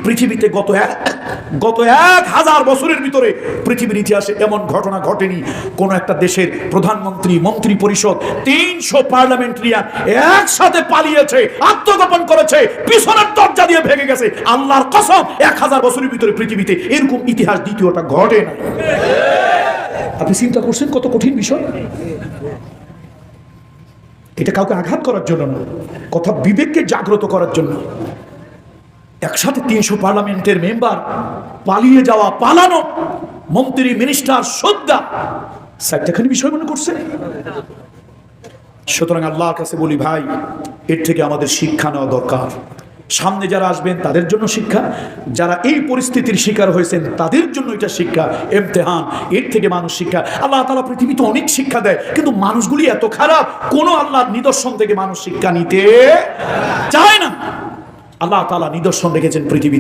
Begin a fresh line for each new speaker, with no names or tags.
পৃথিবীতে গত 1000 বছরের ভিতরে পৃথিবীর ইতিহাসে এমন ঘটনা ঘটেনি কোন একটা দেশের প্রধানমন্ত্রী, মন্ত্রী পরিষদ 300 পার্লামেন্টারিয়ান একসাথে পালিয়েছে, আত্মগোপন করেছে, পিছনের দরজা দিয়ে ভেঙে গেছে। আল্লাহর কসম 1000 বছরের ভিতরে পৃথিবীতে এরকম ইতিহাস দ্বিতীয়টা ঘটে না। আপনি চিন্তা করছেন কত কঠিন বিষয়? এটা কাউকে আঘাত করার জন্য না, কথা বিবেককে জাগ্রত করার জন্য। একসাথে 300 পার্লামেন্টের মেম্বার পালিয়ে যাওয়া, পালানো, মন্ত্রী, মিনিস্টার, সদ্যা চারটাখানি বিষয় মনে করছে। সুতরাং আল্লাহর কাছে বলি ভাই, এর থেকে আমাদের শিক্ষা নেওয়া দরকার। সামনে যারা আসবেন তাদের জন্য শিক্ষা, যারা এই পরিস্থিতির শিকার হয়েছেন তাদের জন্য এটা শিক্ষা, ইমতিহান। এর থেকে মানুষ শিক্ষা, আল্লাহ তাআলা পৃথিবীতে অনেক শিক্ষা দেয়, কিন্তু মানুষগুলি এত খারাপ, কোন আল্লাহর নিদর্শন থেকে মানুষ শিক্ষা নিতে চায় না। আল্লাহ তাআলা নিদর্শন রেখেছেন পৃথিবীতে।